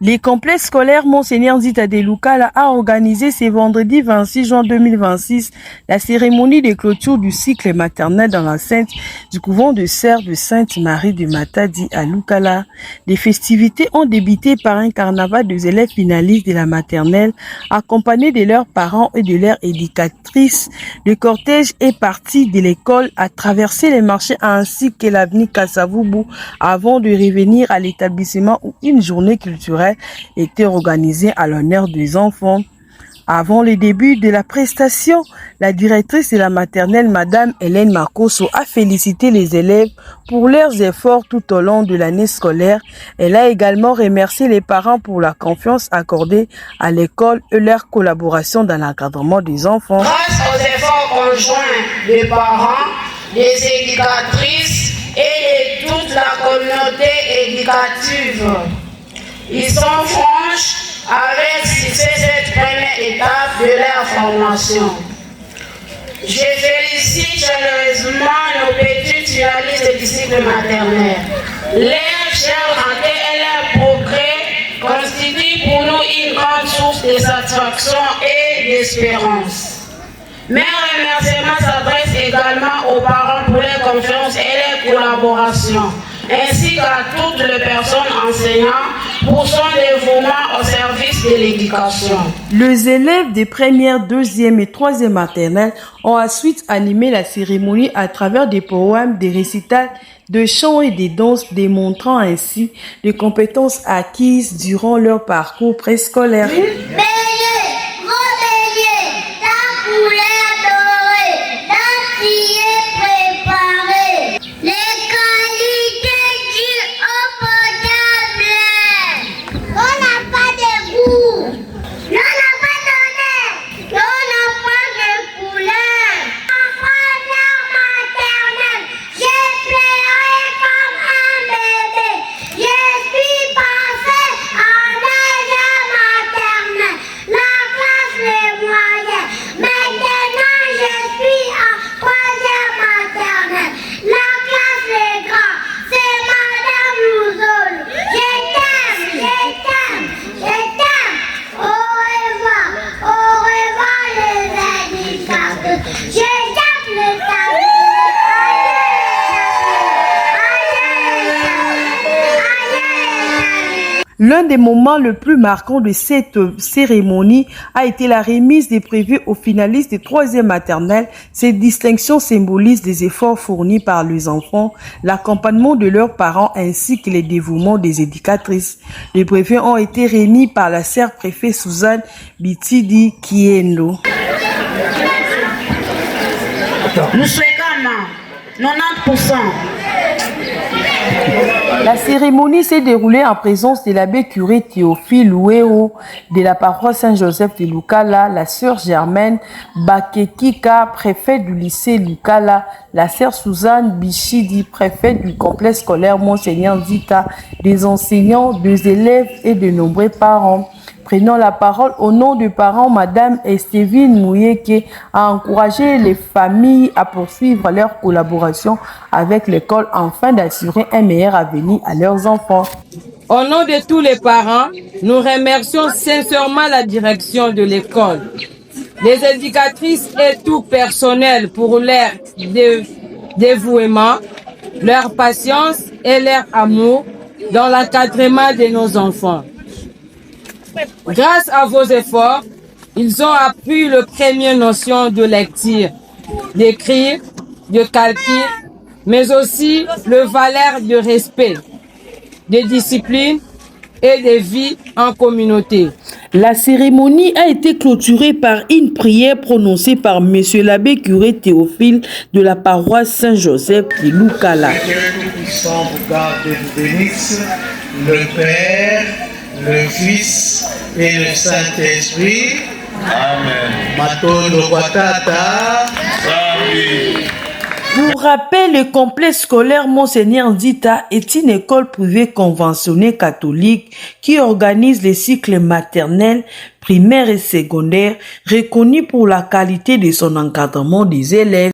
Les complexes scolaires Monseigneur Nzita de Lukala a organisé ce vendredi 26 juin 2026 la cérémonie de clôture du cycle maternel dans l'enceinte du couvent de Sœurs de Sainte-Marie de Matadi à Lukala. Les festivités ont débuté par un carnaval des élèves finalistes de la maternelle accompagnés de leurs parents et de leurs éducatrices. Le cortège est parti de l'école à traverser les marchés ainsi que l'avenue Kassavubu avant de revenir à l'établissement où une journée culturelle était organisée à l'honneur des enfants. Avant le début de la prestation, la directrice de la maternelle, Madame Hélène Makoso, a félicité les élèves pour leurs efforts tout au long de l'année scolaire. Elle a également remercié les parents pour la confiance accordée à l'école et leur collaboration dans l'encadrement des enfants. Grâce aux efforts conjoints des parents, des éducatrices et de toute la communauté éducative, ils sont franches avec succès cette première étape de leur formation. Je félicite chaleureusement nos petites finalistes du cycle maternel. Leur chère rentrée et leur progrès constituent pour nous une grande source de satisfaction et d'espérance. Mes remerciements s'adressent également aux parents pour leur confiance et leur collaboration, ainsi qu'à toutes les personnes enseignantes pour son dévouement au service de l'éducation. Les élèves des premières, deuxième et troisième maternelles ont ensuite animé la cérémonie à travers des poèmes, des récitals, de chants et des danses, démontrant ainsi les compétences acquises durant leur parcours préscolaire. L'un des moments les plus marquants de cette cérémonie a été la remise des brevets aux finalistes de troisième maternelle. Cette distinction symbolise des efforts fournis par les enfants, l'accompagnement de leurs parents ainsi que le dévouement des éducatrices. Les brevets ont été remis par la sœur préfet Suzanne Bitidi Kiendo. Nous souhaitons 90%. La cérémonie s'est déroulée en présence de l'abbé curé Théophile Louéo de la paroisse Saint-Joseph de Lukala, la sœur Germaine Bakekika, préfète du lycée Lukala, la sœur Suzanne Bichidi, préfète du complexe scolaire Monseigneur Nzita, des enseignants, des élèves et de nombreux parents. Prenant la parole au nom des parents, Madame Estévine Mouyeke a encouragé les familles à poursuivre leur collaboration avec l'école afin d'assurer un meilleur avenir à leurs enfants. Au nom de tous les parents, nous remercions sincèrement la direction de l'école, les éducatrices et tout personnel pour leur dévouement, leur patience et leur amour dans l'encadrement de nos enfants. Grâce à vos efforts, ils ont appris les premières notions de lecture, d'écrire, de calcul, mais aussi le valeur de respect, de discipline et de vie en communauté. La cérémonie a été clôturée par une prière prononcée par Monsieur l'abbé curé Théophile de la paroisse Saint-Joseph de Lukala. Que Dieu Tout-Puissant vous garde et vous bénisse, le Père, le Fils et le Saint-Esprit. Amen. Matondo Watata. Amen. Pour rappel, le complexe scolaire Monseigneur Nzita est une école privée conventionnée catholique qui organise les cycles maternels, primaires et secondaires, reconnus pour la qualité de son encadrement des élèves.